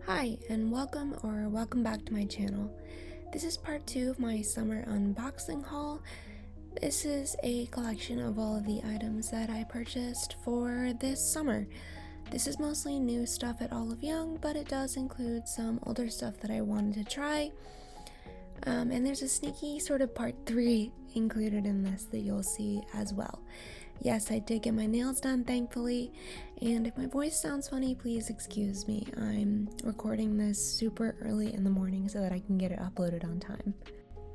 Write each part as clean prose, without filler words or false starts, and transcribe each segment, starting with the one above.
Hi, and welcome back to my channel. This is part 2 of my summer unboxing haul. This is a collection of all of the items that I purchased for this summer. This is mostly new stuff at Olive Young, but it does include some older stuff that I wanted to try. And there's a sneaky sort of part 3 included in this that you'll see as well. Yes, I did get my nails done, thankfully, and if my voice sounds funny, please excuse me. I'm recording this super early in the morning so that I can get it uploaded on time.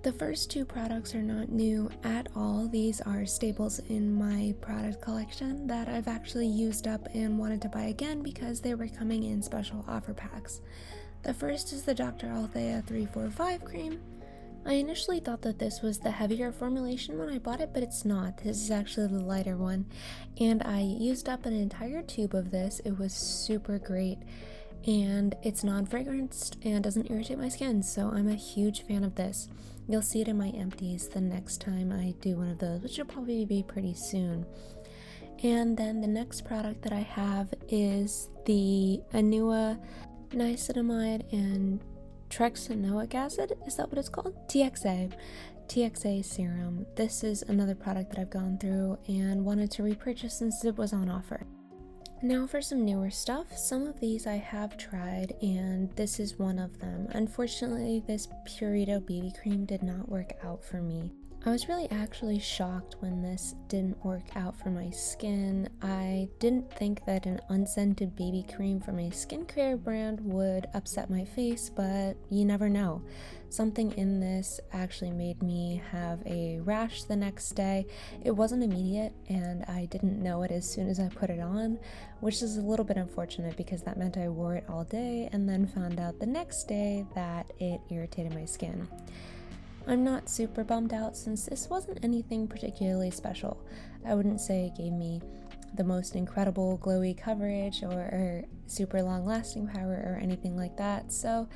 The first 2 products are not new at all. These are staples in my product collection that I've actually used up and wanted to buy again because they were coming in special offer packs. The first is the Dr. Althea 345 cream. I initially thought that this was the heavier formulation when I bought it, but it's not. This is actually the lighter one, and I used up an entire tube of this. It was super great, and it's non-fragranced and doesn't irritate my skin, so I'm a huge fan of this. You'll see it in my empties the next time I do one of those, which will probably be pretty soon. And then the next product that I have is the Anua niacinamide and trexanoic acid, is that what it's called? TXA serum. This is another product that I've gone through and wanted to repurchase since it was on offer. Now for some newer stuff. Some of these I have tried, and this is one of them. Unfortunately, this Purito BB cream did not work out for me. I was really actually shocked when this didn't work out for my skin. I didn't think that an unscented BB cream from a skincare brand would upset my face, but you never know. Something in this actually made me have a rash the next day. It wasn't immediate, and I didn't know it as soon as I put it on, which is a little bit unfortunate because that meant I wore it all day and then found out the next day that it irritated my skin. I'm not super bummed out since this wasn't anything particularly special. I wouldn't say it gave me the most incredible glowy coverage or super long lasting power or anything like that, so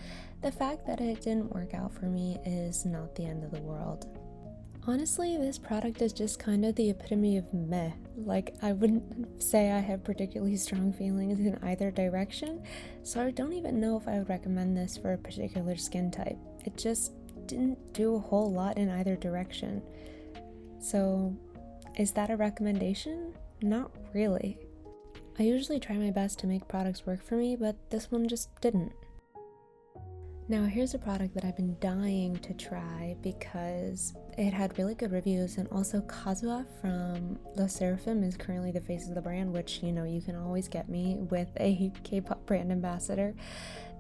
the fact that it didn't work out for me is not the end of the world. Honestly, this product is just kind of the epitome of meh. Like, I wouldn't say I have particularly strong feelings in either direction, so I don't even know if I would recommend this for a particular skin type. It just didn't do a whole lot in either direction. So, is that a recommendation? Not really. I usually try my best to make products work for me, but this one just didn't. Now here's a product that I've been dying to try because it had really good reviews, and also Kazuha from Le Seraphim is currently the face of the brand, which you can always get me with a K-pop brand ambassador.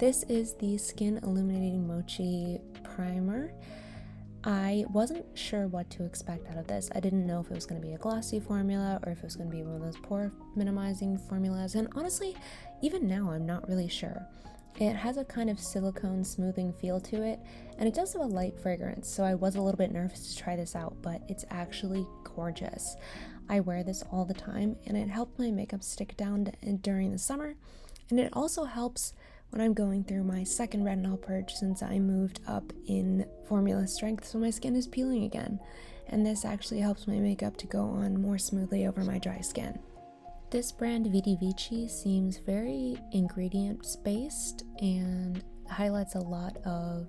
This is the Skin Illuminating Mochi Primer. I wasn't sure what to expect out of this. I didn't know if it was going to be a glossy formula or if it was going to be one of those pore minimizing formulas, and honestly, even now I'm not really sure. It has a kind of silicone smoothing feel to it, and it does have a light fragrance, so I was a little bit nervous to try this out, but it's actually gorgeous. I wear this all the time, and it helped my makeup stick down during the summer, and it also helps when I'm going through my second retinol purge since I moved up in formula strength, so my skin is peeling again, and this actually helps my makeup to go on more smoothly over my dry skin. This brand Vidi Vici seems very ingredients based and highlights a lot of,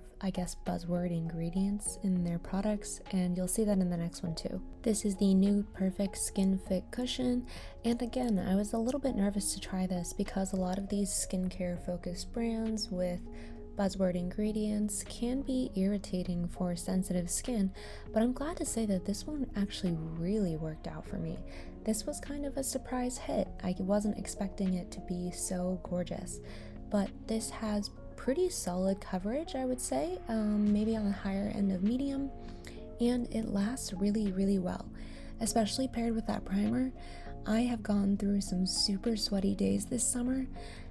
buzzword ingredients in their products, and you'll see that in the next one too. This is the Nude Perfect Skin Fit Cushion, and again, I was a little bit nervous to try this because a lot of these skincare focused brands with buzzword ingredients can be irritating for sensitive skin, but I'm glad to say that this one actually really worked out for me. This was kind of a surprise hit. I wasn't expecting it to be so gorgeous, but this has pretty solid coverage, I would say, maybe on the higher end of medium, and it lasts really, really well, especially paired with that primer. I have gone through some super sweaty days this summer,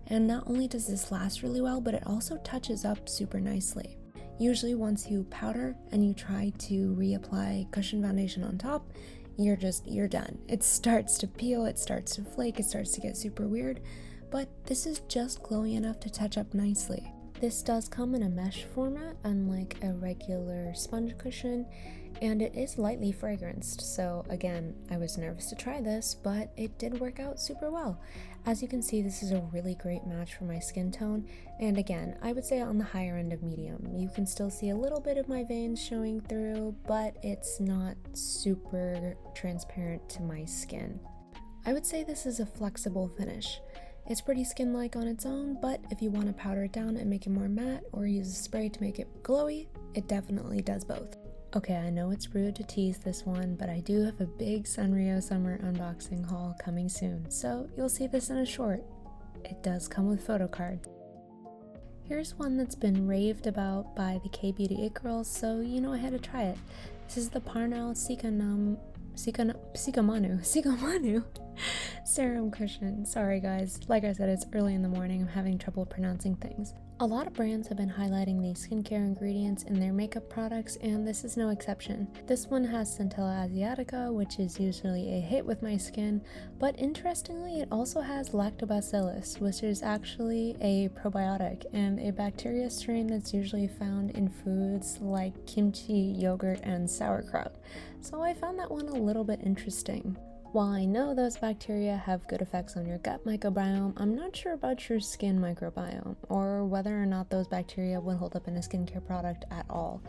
and not only does this last really well, but it also touches up super nicely. Usually once you powder and you try to reapply cushion foundation on top, you're done. It starts to peel, it starts to flake, it starts to get super weird, but this is just glowy enough to touch up nicely. This does come in a mesh format, unlike a regular sponge cushion, and it is lightly fragranced, so again, I was nervous to try this, but it did work out super well. As you can see, this is a really great match for my skin tone, and again, I would say on the higher end of medium. You can still see a little bit of my veins showing through, but it's not super transparent to my skin. I would say this is a flexible finish. It's pretty skin-like on its own, but if you want to powder it down and make it more matte or use a spray to make it glowy, it definitely does both. Okay, I know it's rude to tease this one, but I do have a big Sanrio summer unboxing haul coming soon, so you'll see this in a short. It does come with photo cards. Here's one that's been raved about by the K-Beauty It Girls, so you know I had to try it. This is the Parnell Sikamanu serum cushion. Sorry guys, like I said, it's early in the morning, I'm having trouble pronouncing things. A lot of brands have been highlighting these skincare ingredients in their makeup products, and this is no exception. This one has Centella asiatica, which is usually a hit with my skin, but interestingly it also has lactobacillus, which is actually a probiotic and a bacteria strain that's usually found in foods like kimchi, yogurt, and sauerkraut. So I found that one a little bit interesting. While I know those bacteria have good effects on your gut microbiome, I'm not sure about your skin microbiome, or whether or not those bacteria would hold up in a skincare product at all.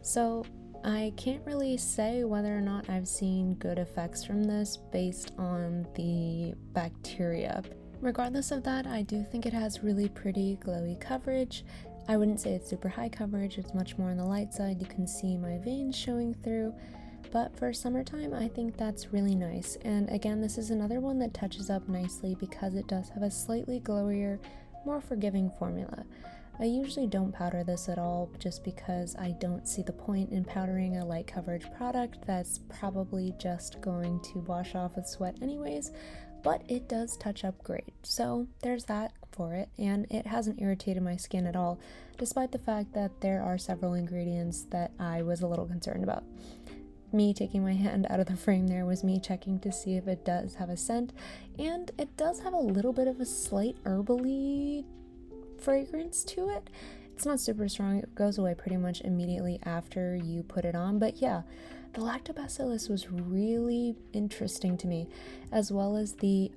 So I can't really say whether or not I've seen good effects from this based on the bacteria. Regardless of that, I do think it has really pretty glowy coverage. I wouldn't say it's super high coverage, it's much more on the light side. You can see my veins showing through. But for summertime, I think that's really nice. And again, this is another one that touches up nicely because it does have a slightly glowier, more forgiving formula. I usually don't powder this at all just because I don't see the point in powdering a light coverage product that's probably just going to wash off with sweat anyways, but it does touch up great. So there's that for it, and it hasn't irritated my skin at all, despite the fact that there are several ingredients that I was a little concerned about. Me taking my hand out of the frame there was me checking to see if it does have a scent, and it does have a little bit of a slight herbally fragrance to it. It's not super strong, it goes away pretty much immediately after you put it on, but yeah, the lactobacillus was really interesting to me, as well as the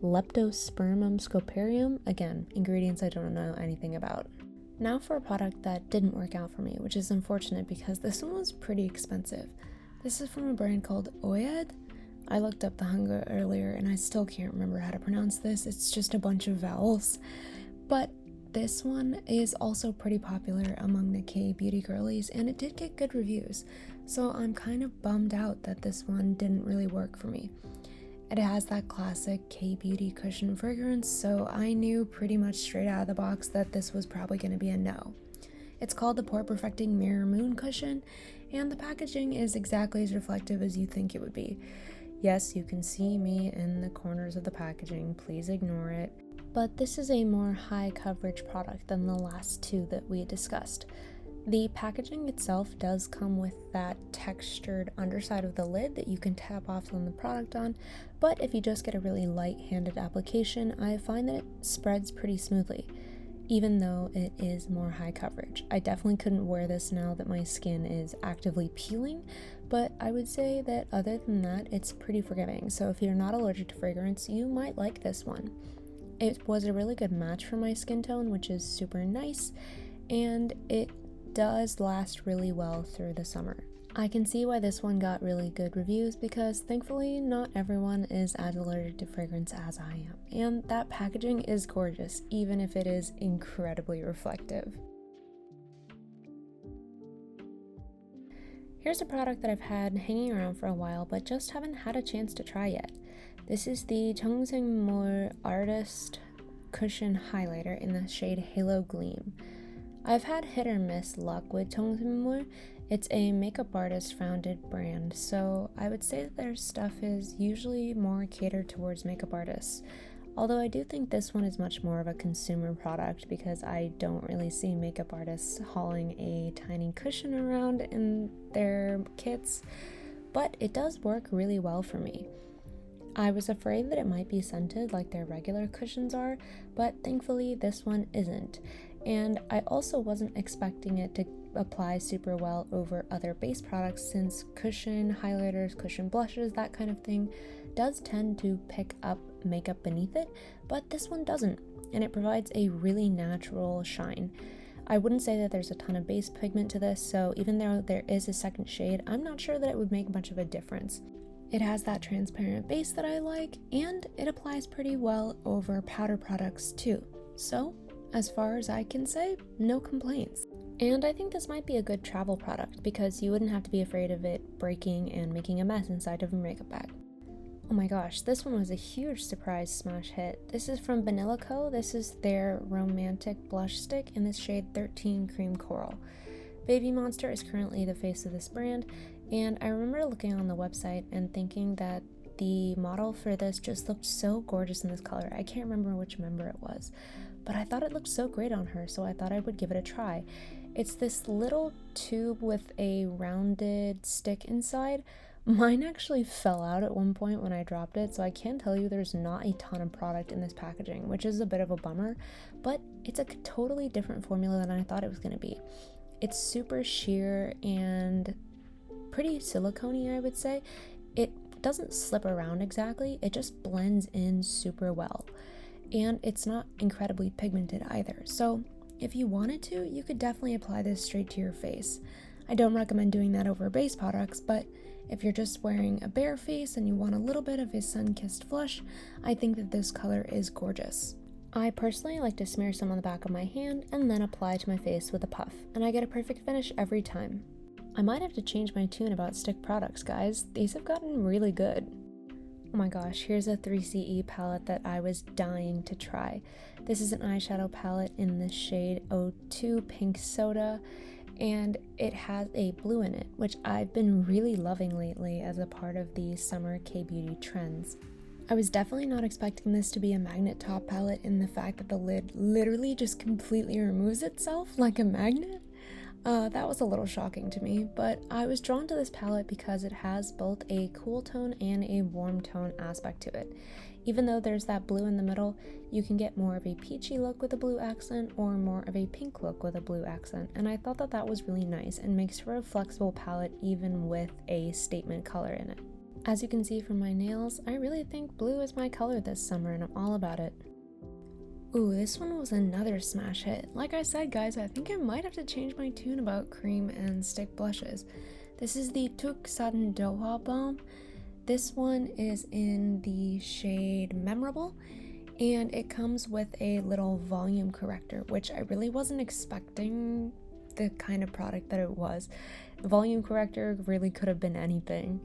Leptospermum scoparium, again, ingredients I don't know anything about. Now for a product that didn't work out for me, which is unfortunate because this one was pretty expensive. This is from a brand called Oyed. I looked up the hunger earlier and I still can't remember how to pronounce this, it's just a bunch of vowels. But this one is also pretty popular among the K-beauty girlies and it did get good reviews, so I'm kind of bummed out that this one didn't really work for me. It has that classic K-beauty cushion fragrance, so I knew pretty much straight out of the box that this was probably going to be a no. It's called the Pore Perfecting Mirror Moon Cushion, and the packaging is exactly as reflective as you think it would be. Yes, you can see me in the corners of the packaging, please ignore it. But this is a more high coverage product than the last two that we discussed. The packaging itself does come with that textured underside of the lid that you can tap off on the product on, but if you just get a really light-handed application, I find that it spreads pretty smoothly, even though it is more high coverage. I definitely couldn't wear this now that my skin is actively peeling, but I would say that other than that, it's pretty forgiving, so if you're not allergic to fragrance, you might like this one. It was a really good match for my skin tone, which is super nice, and it does last really well through the summer. I can see why this one got really good reviews because thankfully not everyone is as allergic to fragrance as I am, and that packaging is gorgeous even if it is incredibly reflective. Here's a product that I've had hanging around for a while but just haven't had a chance to try yet. This is the 정생몰 Artist Cushion Highlighter in the shade Halo Gleam. I've had hit or miss luck with 정생몰. It's a makeup artist founded brand, so I would say that their stuff is usually more catered towards makeup artists. Although I do think this one is much more of a consumer product because I don't really see makeup artists hauling a tiny cushion around in their kits, but it does work really well for me. I was afraid that it might be scented like their regular cushions are, but thankfully this one isn't. And I also wasn't expecting it to apply super well over other base products, since cushion highlighters, cushion blushes, that kind of thing does tend to pick up makeup beneath it, but this one doesn't, and it provides a really natural shine. I wouldn't say that there's a ton of base pigment to this, so even though there is a second shade, I'm not sure that it would make much of a difference. It has that transparent base that I like, and it applies pretty well over powder products too. So, as far as I can say, no complaints. And I think this might be a good travel product because you wouldn't have to be afraid of it breaking and making a mess inside of your makeup bag. Oh my gosh, this one was a huge surprise smash hit. This is from Vanilla Co. This is their Romantic Blush Stick in this shade 13 Cream Coral. Baby Monster is currently the face of this brand, and I remember looking on the website and thinking that the model for this just looked so gorgeous in this color. I can't remember which member it was, but I thought it looked so great on her, so I thought I would give it a try. It's this little tube with a rounded stick inside. Mine actually fell out at one point when I dropped it, so I can tell you there's not a ton of product in this packaging, which is a bit of a bummer, but it's a totally different formula than I thought it was going to be. It's super sheer and pretty silicone-y, I would say. It doesn't slip around exactly, it just blends in super well. And it's not incredibly pigmented either, so if you wanted to, you could definitely apply this straight to your face. I don't recommend doing that over base products, but if you're just wearing a bare face and you want a little bit of a sun-kissed flush, I think that this color is gorgeous. I personally like to smear some on the back of my hand and then apply to my face with a puff, and I get a perfect finish every time. I might have to change my tune about stick products, guys. These have gotten really good. Oh my gosh, here's a 3CE palette that I was dying to try. This is an eyeshadow palette in the shade 02 Pink Soda, and it has a blue in it, which I've been really loving lately as a part of the summer K-beauty trends. I was definitely not expecting this to be a magnet top palette in the fact that the lid literally just completely removes itself like a magnet. That was a little shocking to me, but I was drawn to this palette because it has both a cool tone and a warm tone aspect to it. Even though there's that blue in the middle, you can get more of a peachy look with a blue accent or more of a pink look with a blue accent, and I thought that that was really nice and makes for a flexible palette even with a statement color in it. As you can see from my nails, I really think blue is my color this summer and I'm all about it. Ooh, this one was another smash hit. Like I said, guys, I think I might have to change my tune about cream and stick blushes. This is the Tuk Satin Doha Balm. This one is in the shade Memorable, and it comes with a little volume corrector, which I really wasn't expecting the kind of product that it was. Volume corrector really could have been anything.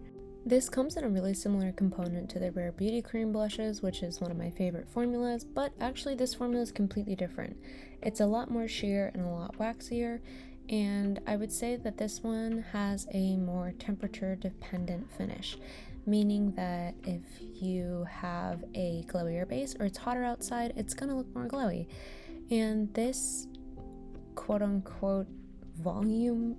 This comes in a really similar component to the Rare Beauty Cream blushes, which is one of my favorite formulas, but actually this formula is completely different. It's a lot more sheer and a lot waxier, and I would say that this one has a more temperature dependent finish, meaning that if you have a glowier base or it's hotter outside, it's gonna look more glowy. And this quote-unquote volume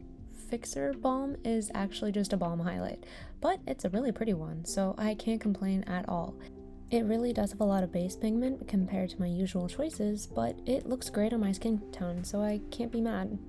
fixer balm is actually just a balm highlight, but it's a really pretty one, so I can't complain at all. It really does have a lot of base pigment compared to my usual choices, but it looks great on my skin tone, so I can't be mad.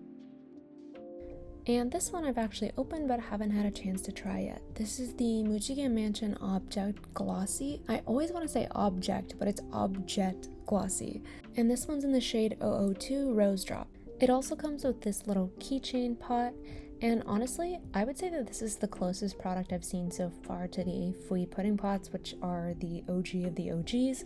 And this one I've actually opened but haven't had a chance to try yet. This is the Mujigae Mansion Object Glossy. I always want to say object, but it's Object Glossy. And this one's in the shade 002 Rose Drop. It also comes with this little keychain pot, and honestly, I would say that this is the closest product I've seen so far to the Fui pudding pots, which are the OG of the OGs.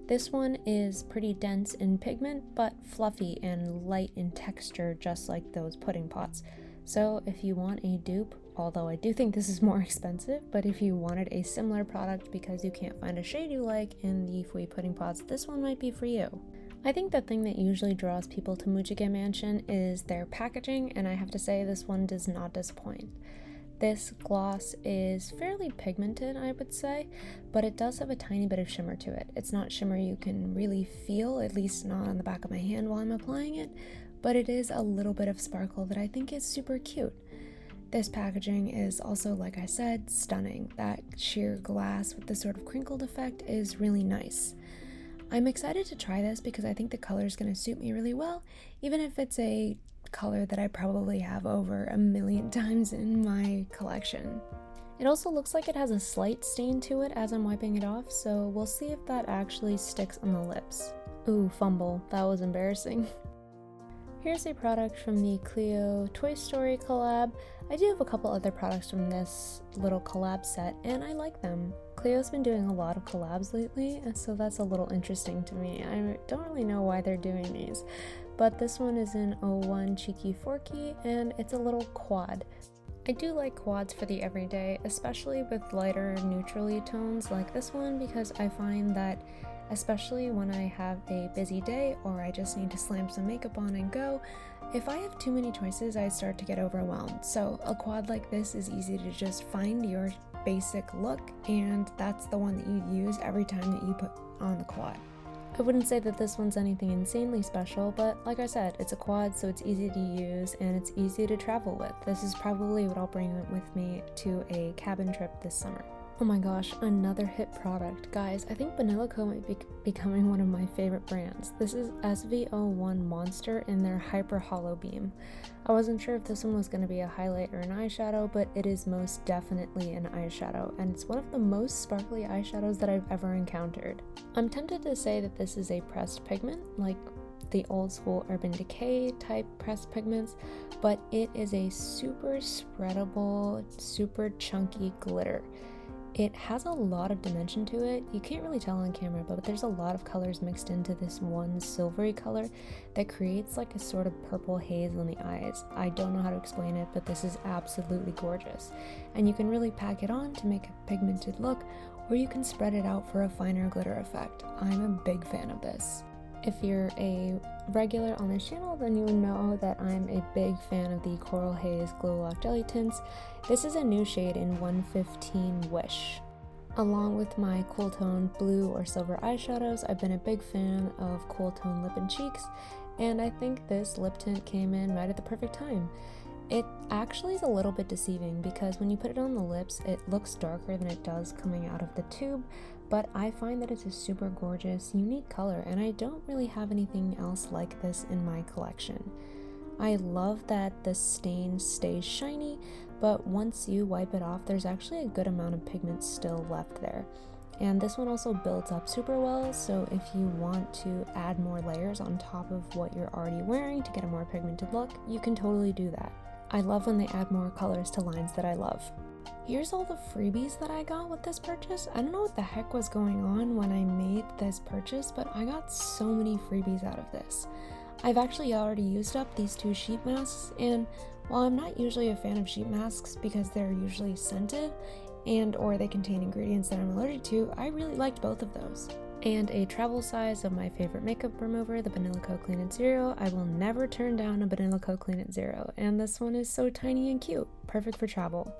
This one is pretty dense in pigment, but fluffy and light in texture, just like those pudding pots. So if you want a dupe, although I do think this is more expensive, but if you wanted a similar product because you can't find a shade you like in the Fui pudding pots, this one might be for you. I think the thing that usually draws people to Mujigae Mansion is their packaging, and I have to say this one does not disappoint. This gloss is fairly pigmented, I would say, but it does have a tiny bit of shimmer to it. It's not shimmer you can really feel, at least not on the back of my hand while I'm applying it, but it is a little bit of sparkle that I think is super cute. This packaging is also, like I said, stunning. That sheer glass with the sort of crinkled effect is really nice. I'm excited to try this because I think the color is going to suit me really well, even if it's a color that I probably have over 1,000,000 times in my collection. It also looks like it has a slight stain to it as I'm wiping it off, so we'll see if that actually sticks on the lips. Ooh, fumble. That was embarrassing. Here's a product from the Cleo Toy Story collab. I do have a couple other products from this little collab set, and I like them. Cleo's been doing a lot of collabs lately, and so that's a little interesting to me. I don't really know why they're doing these, but this one is in 01 Cheeky Forky, and it's a little quad. I do like quads for the everyday, especially with lighter neutrally tones like this one, because I find that especially when I have a busy day or I just need to slam some makeup on and go, if I have too many choices, I start to get overwhelmed. So a quad like this is easy to just find your basic look, and that's the one that you use every time that you put on the quad. I wouldn't say that this one's anything insanely special, but like I said, it's a quad, so it's easy to use and it's easy to travel with. This is probably what I'll bring with me to a cabin trip this summer. Oh my gosh, another hit product. Guys, I think Vanilla Co might be becoming one of my favorite brands. This is SV01 Monster in their Hyper Hollow Beam. I wasn't sure if this one was going to be a highlight or an eyeshadow, but it is most definitely an eyeshadow, and it's one of the most sparkly eyeshadows that I've ever encountered. I'm tempted to say that this is a pressed pigment, like the old school Urban Decay type pressed pigments, but it is a super spreadable, super chunky glitter. It has a lot of dimension to it. You can't really tell on camera, but there's a lot of colors mixed into this one silvery color that creates like a sort of purple haze on the eyes. I don't know how to explain it, but this is absolutely gorgeous. And you can really pack it on to make a pigmented look, or you can spread it out for a finer glitter effect. I'm a big fan of this. If you're a regular on this channel, then you know that I'm a big fan of the Coral Haze Glow Lock Jelly Tints. This is a new shade in 115 Wish. Along with my cool tone blue or silver eyeshadows, I've been a big fan of cool tone lip and cheeks, and I think this lip tint came in right at the perfect time. It actually is a little bit deceiving because when you put it on the lips, it looks darker than it does coming out of the tube, but I find that it's a super gorgeous, unique color, and I don't really have anything else like this in my collection. I love that the stain stays shiny, but once you wipe it off, there's actually a good amount of pigment still left there. And this one also builds up super well, so if you want to add more layers on top of what you're already wearing to get a more pigmented look, you can totally do that. I love when they add more colors to lines that I love. Here's all the freebies that I got with this purchase. I don't know what the heck was going on when I made this purchase, but I got so many freebies out of this. I've actually already used up these 2 sheet masks, and while I'm not usually a fan of sheet masks because they're usually scented and or they contain ingredients that I'm allergic to, I really liked both of those. And a travel size of my favorite makeup remover, the Vanilla Co Clean It Zero. I will never turn down a Vanilla Co Clean It Zero, and this one is so tiny and cute, perfect for travel.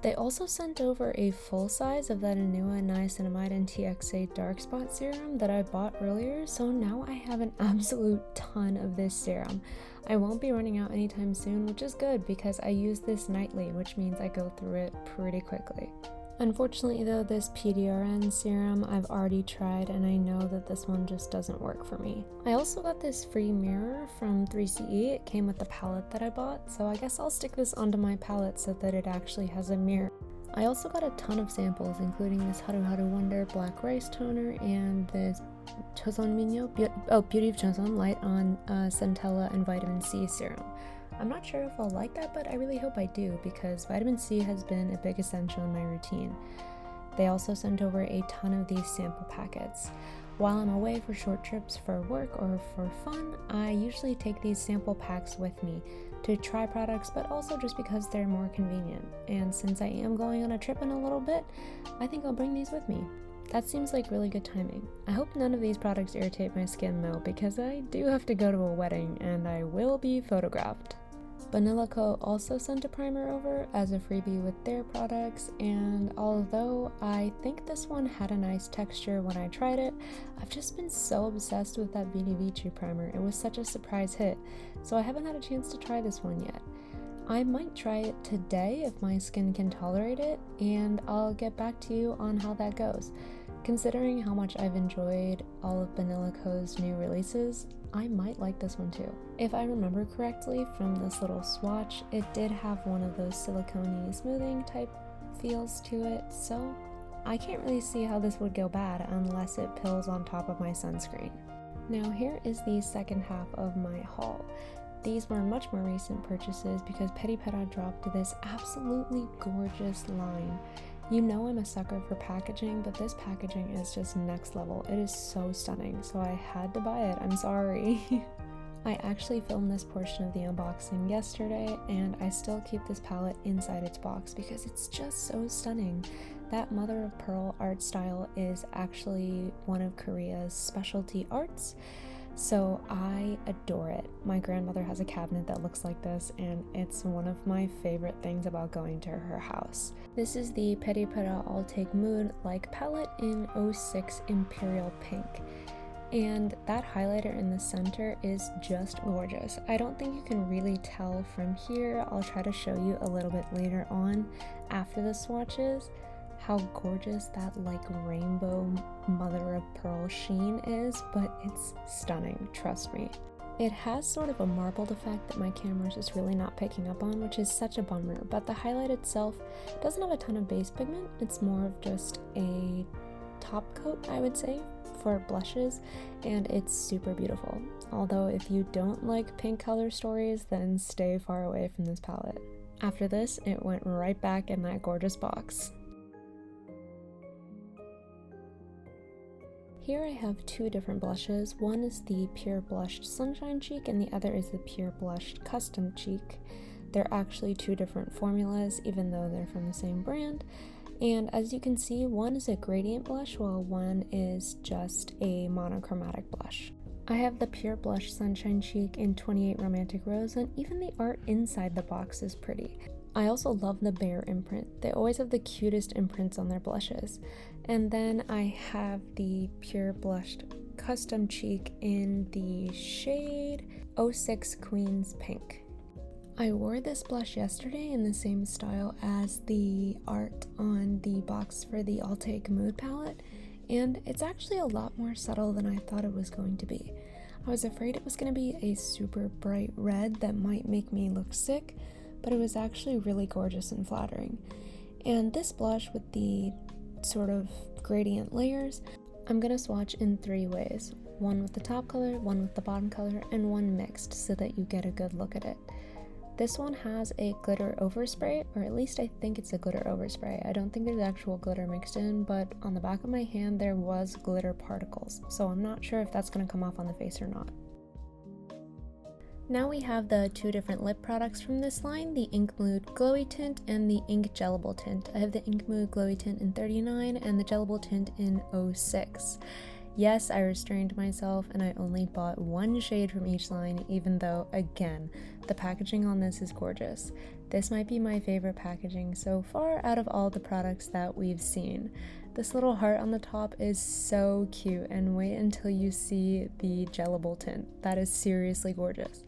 They also sent over a full size of that Anua Niacinamide and TXA Dark Spot Serum that I bought earlier, so now I have an absolute ton of this serum. I won't be running out anytime soon, which is good because I use this nightly, which means I go through it pretty quickly. Unfortunately though, this PDRN serum I've already tried and I know that this one just doesn't work for me. I also got this free mirror from 3CE. It came with the palette that I bought, so I guess I'll stick this onto my palette so that it actually has a mirror. I also got a ton of samples, including this Haru Haru Wonder Black Rice Toner and this Choson Minyo, Beauty of Choson Light on Centella and Vitamin C Serum. I'm not sure if I'll like that, but I really hope I do because vitamin C has been a big essential in my routine. They also sent over a ton of these sample packets. While I'm away for short trips for work or for fun, I usually take these sample packs with me to try products, but also just because they're more convenient. And since I am going on a trip in a little bit, I think I'll bring these with me. That seems like really good timing. I hope none of these products irritate my skin though, because I do have to go to a wedding and I will be photographed. Vanilla Co also sent a primer over as a freebie with their products, and although I think this one had a nice texture when I tried it, I've just been so obsessed with that Vini Vici primer. It was such a surprise hit, so I haven't had a chance to try this one yet. I might try it today if my skin can tolerate it, and I'll get back to you on how that goes. Considering how much I've enjoyed all of Vanilla Co.'s new releases, I might like this one too. If I remember correctly from this little swatch, it did have one of those silicone-y smoothing type feels to it, so I can't really see how this would go bad unless it pills on top of my sunscreen. Now here is the second half of my haul. These were much more recent purchases because Petit Peta dropped this absolutely gorgeous line. You know I'm a sucker for packaging, but this packaging is just next level. It is so stunning, so I had to buy it. I'm sorry. I actually filmed this portion of the unboxing yesterday, and I still keep this palette inside its box because it's just so stunning. That mother of pearl art style is actually one of Korea's specialty arts, so I adore it. My grandmother has a cabinet that looks like this, and it's one of my favorite things about going to her house. This is the Petit Peta I'll Take Mood Like palette in 06 Imperial Pink. And that highlighter in the center is just gorgeous. I don't think you can really tell from here. I'll try to show you a little bit later on after the swatches how gorgeous that like rainbow mother of pearl sheen is, but it's stunning, trust me. It has sort of a marbled effect that my camera's just really not picking up on, which is such a bummer, but the highlight itself doesn't have a ton of base pigment. It's more of just a top coat, I would say, for blushes, and it's super beautiful. Although if you don't like pink color stories, then stay far away from this palette. After this, it went right back in that gorgeous box. Here I have two different blushes. One is the Pure Blushed Sunshine Cheek and the other is the Pure Blushed Custom Cheek. They're actually two different formulas even though they're from the same brand. And as you can see, one is a gradient blush while one is just a monochromatic blush. I have the Pure Blush Sunshine Cheek in 28 Romantic Rose, and even the art inside the box is pretty. I also love the Bear imprint. They always have the cutest imprints on their blushes. And then I have the Pure Blushed Custom Cheek in the shade 06 Queen's Pink. I wore this blush yesterday in the same style as the art on the box for the I'll Take Mood palette, and it's actually a lot more subtle than I thought it was going to be. I was afraid it was going to be a super bright red that might make me look sick, but it was actually really gorgeous and flattering. And this blush with the sort of gradient layers, I'm going to swatch in three ways. One with the top color, one with the bottom color, and one mixed so that you get a good look at it. This one has a glitter overspray, or at least I think it's a glitter overspray. I don't think there's actual glitter mixed in, but on the back of my hand there was glitter particles, so I'm not sure if that's going to come off on the face or not. Now we have the two different lip products from this line, the Ink Mood Glowy Tint and the Ink Gellable Tint. I have the Ink Mood Glowy Tint in 39 and the Gellable Tint in 06. Yes, I restrained myself and I only bought one shade from each line, even though, again, the packaging on this is gorgeous. This might be my favorite packaging so far out of all the products that we've seen. This little heart on the top is so cute, and wait until you see the Gellable Tint. That is seriously gorgeous.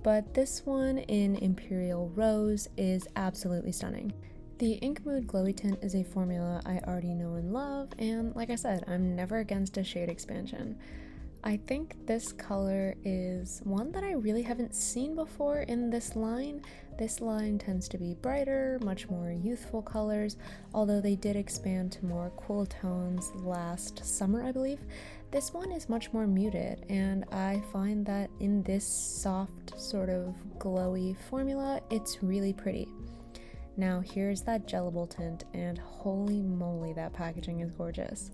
But this one in Imperial Rose is absolutely stunning. The Ink Mood Glowy Tint is a formula I already know and love, and like I said, I'm never against a shade expansion. I think this color is one that I really haven't seen before in this line. This line tends to be brighter, much more youthful colors, although they did expand to more cool tones last summer, I believe. This one is much more muted, and I find that in this soft, sort of glowy formula, it's really pretty. Now here's that Gellable Tint, and holy moly, that packaging is gorgeous.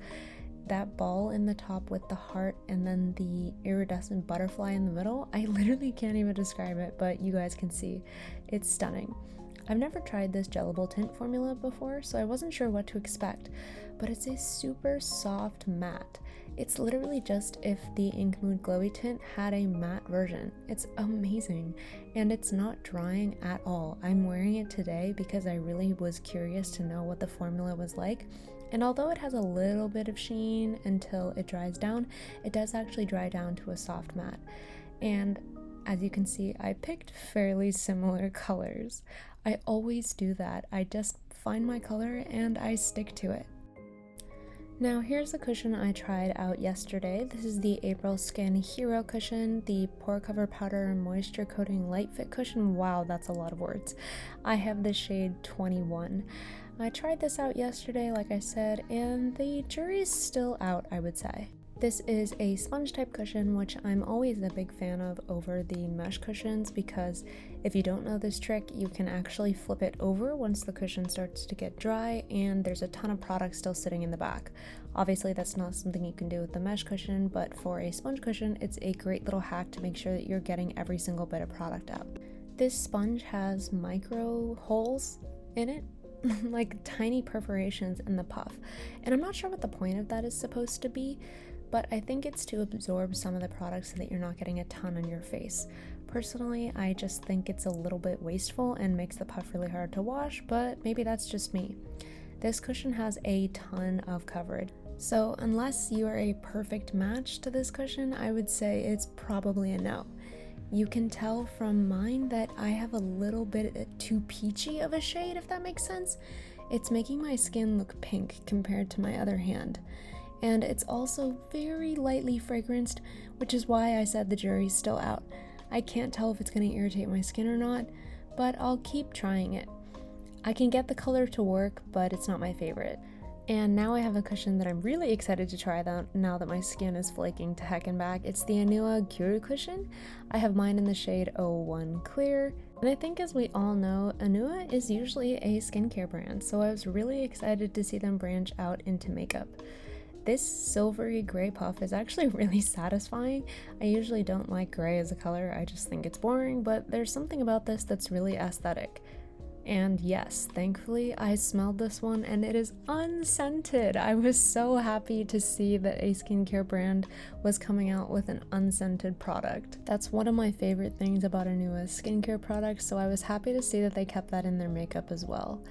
That ball in the top with the heart and then the iridescent butterfly in the middle, I literally can't even describe it, but you guys can see. It's stunning. I've never tried this Gellable Tint formula before, so I wasn't sure what to expect, but it's a super soft matte. It's literally just if the Ink Mood Glowy Tint had a matte version. It's amazing, and it's not drying at all. I'm wearing it today because I really was curious to know what the formula was like, and although it has a little bit of sheen until it dries down, it does actually dry down to a soft matte. And as you can see, I picked fairly similar colors. I always do that. I just find my color and I stick to it. Now here's the cushion I tried out yesterday. This is the April Skin Hero cushion, the pore cover powder and moisture coating light fit cushion. Wow, that's a lot of words. I have the shade 21. I tried this out yesterday, like I said, and the jury's still out, I would say. This is a sponge type cushion, which I'm always a big fan of over the mesh cushions, because if you don't know this trick, you can actually flip it over once the cushion starts to get dry and there's a ton of product still sitting in the back. Obviously that's not something you can do with the mesh cushion, but for a sponge cushion, it's a great little hack to make sure that you're getting every single bit of product out. This sponge has micro holes in it, like tiny perforations in the puff, and I'm not sure what the point of that is supposed to be, but I think it's to absorb some of the product so that you're not getting a ton on your face. Personally, I just think it's a little bit wasteful and makes the puff really hard to wash, but maybe that's just me. This cushion has a ton of coverage, so unless you are a perfect match to this cushion, I would say it's probably a no. You can tell from mine that I have a little bit too peachy of a shade, if that makes sense. It's making my skin look pink compared to my other hand. And it's also very lightly fragranced, which is why I said the jury's still out. I can't tell if it's going to irritate my skin or not, but I'll keep trying it. I can get the color to work, but it's not my favorite. And now I have a cushion that I'm really excited to try now that my skin is flaking to heck and back. It's the Anua Guru cushion. I have mine in the shade 01 Clear. And I think, as we all know, Anua is usually a skincare brand, so I was really excited to see them branch out into makeup. This silvery gray puff is actually really satisfying. I usually don't like gray as a color, I just think it's boring, but there's something about this that's really aesthetic. And yes, thankfully I smelled this one and it is unscented. I was so happy to see that a skincare brand was coming out with an unscented product. That's one of my favorite things about Anua's skincare products, so I was happy to see that they kept that in their makeup as well.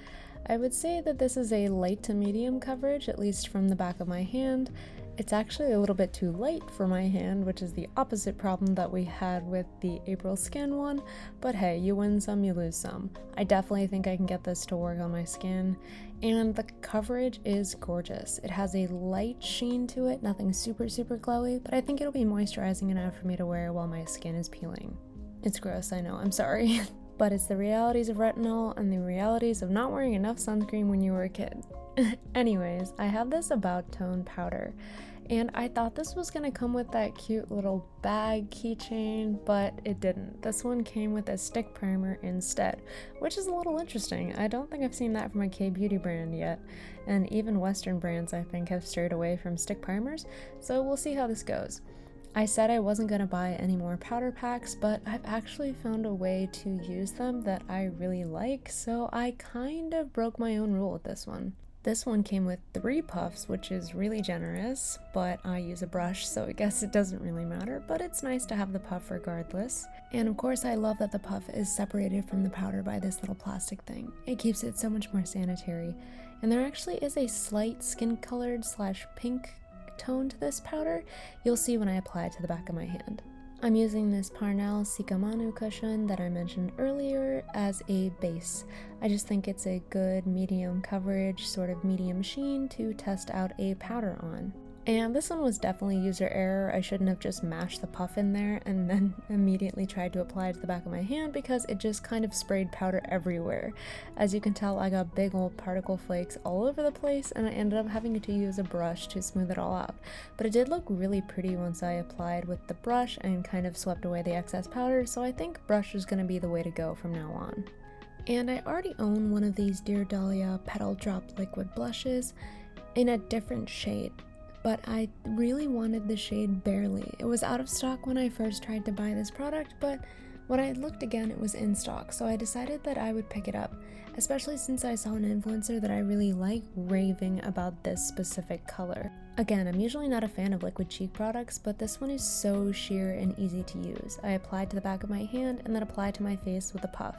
I would say that this is a light to medium coverage, at least from the back of my hand. It's actually a little bit too light for my hand, which is the opposite problem that we had with the April Skin one, but hey, you win some, you lose some. I definitely think I can get this to work on my skin, and the coverage is gorgeous. It has a light sheen to it, nothing super glowy, but I think it'll be moisturizing enough for me to wear while my skin is peeling. It's gross, I know, I'm sorry. But it's the realities of retinol and the realities of not wearing enough sunscreen when you were a kid. Anyways, I have this About Tone powder, and I thought this was gonna come with that cute little bag keychain, but it didn't. This one came with a stick primer instead, which is a little interesting. I don't think I've seen that from a K-beauty brand yet, and even Western brands I think have strayed away from stick primers, so we'll see how this goes. I said I wasn't going to buy any more powder packs, but I've actually found a way to use them that I really like, so I kind of broke my own rule with this one. This one came with 3 puffs, which is really generous, but I use a brush, so I guess it doesn't really matter, but it's nice to have the puff regardless. And of course I love that the puff is separated from the powder by this little plastic thing. It keeps it so much more sanitary. And there actually is a slight skin colored / pink tone to this powder. You'll see when I apply it to the back of my hand. I'm using this Parnell Sikamanu cushion that I mentioned earlier as a base. I just think it's a good medium coverage, sort of medium sheen to test out a powder on. And this one was definitely user error. I shouldn't have just mashed the puff in there and then immediately tried to apply it to the back of my hand, because it just kind of sprayed powder everywhere. As you can tell, I got big old particle flakes all over the place, and I ended up having to use a brush to smooth it all out. But it did look really pretty once I applied with the brush and kind of swept away the excess powder, so I think brush is going to be the way to go from now on. And I already own one of these Dear Dahlia Petal Drop Liquid Blushes in a different shade, but I really wanted the shade Barely. It was out of stock when I first tried to buy this product, but when I looked again, it was in stock, so I decided that I would pick it up, especially since I saw an influencer that I really like raving about this specific color. Again, I'm usually not a fan of liquid cheek products, but this one is so sheer and easy to use. I applied to the back of my hand and then applied to my face with a puff.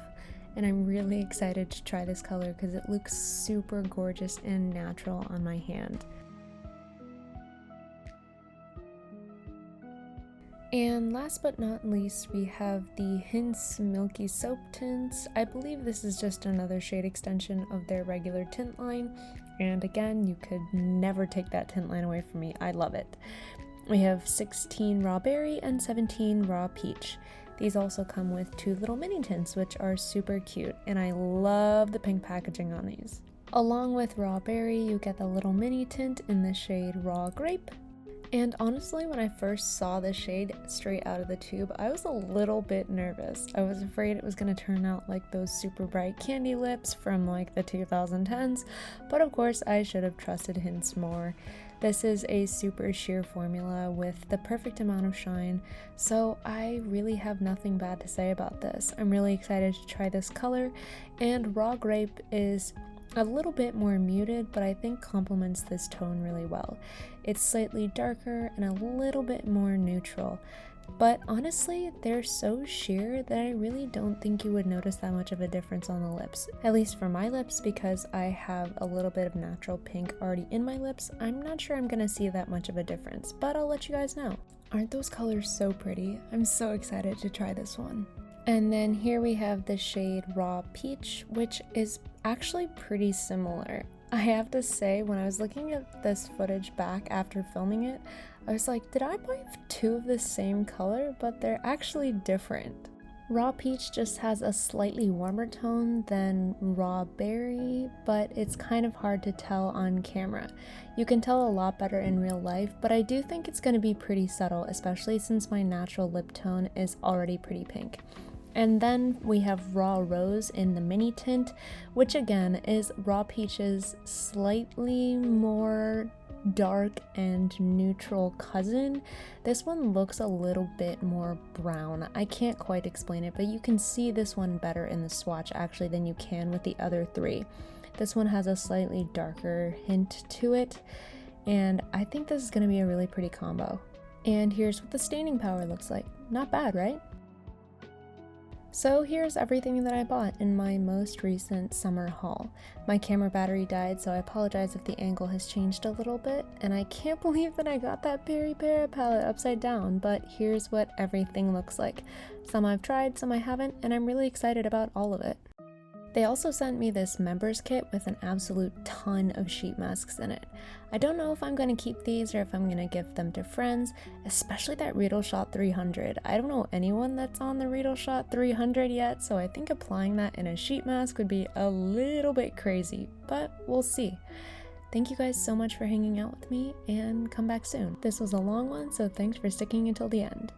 And I'm really excited to try this color because it looks super gorgeous and natural on my hand. And last but not least, we have the Hints Milky Soap Tints. I believe this is just another shade extension of their regular tint line. and again, you could never take that tint line away from me. I love it. We have 16 raw berry and 17 raw peach. These also come with 2 little mini tints, which are super cute, and I love the pink packaging on these. Along with raw berry, you get the little mini tint in the shade raw grape. And honestly, when I first saw this shade straight out of the tube, I was a little bit nervous. I was afraid it was going to turn out like those super bright candy lips from like the 2010s, but of course I should have trusted hints more. This is a super sheer formula with the perfect amount of shine, so I really have nothing bad to say about this. I'm really excited to try this color, and raw grape is a little bit more muted, but I think complements this tone really well. It's slightly darker and a little bit more neutral, but honestly, they're so sheer that I really don't think you would notice that much of a difference on the lips. At least for my lips, because I have a little bit of natural pink already in my lips, I'm not sure I'm gonna see that much of a difference, but I'll let you guys know. Aren't those colors so pretty? I'm so excited to try this one. And then here we have the shade Raw Peach, which is actually pretty similar. I have to say, when I was looking at this footage back after filming it, I was like, did I buy 2 of the same color? But they're actually different. Raw Peach just has a slightly warmer tone than Raw Berry, but it's kind of hard to tell on camera. You can tell a lot better in real life, but I do think it's going to be pretty subtle, especially since my natural lip tone is already pretty pink. And then we have Raw Rose in the mini tint, which again is Raw Peach's slightly more dark and neutral cousin. This one looks a little bit more brown. I can't quite explain it, but you can see this one better in the swatch actually than you can with the other 3. This one has a slightly darker hint to it, and I think this is going to be a really pretty combo. And here's what the staining power looks like. Not bad, right? So here's everything that I bought in my most recent summer haul. My camera battery died, so I apologize if the angle has changed a little bit, and I can't believe that I got that Berry Para palette upside down, but here's what everything looks like. Some I've tried, some I haven't, and I'm really excited about all of it. They also sent me this members kit with an absolute ton of sheet masks in it. I don't know if I'm going to keep these or if I'm going to give them to friends, especially that Riedel Shot 300. I don't know anyone that's on the Riedel Shot 300 yet, so I think applying that in a sheet mask would be a little bit crazy, but we'll see. Thank you guys so much for hanging out with me, and come back soon. This was a long one, so thanks for sticking until the end.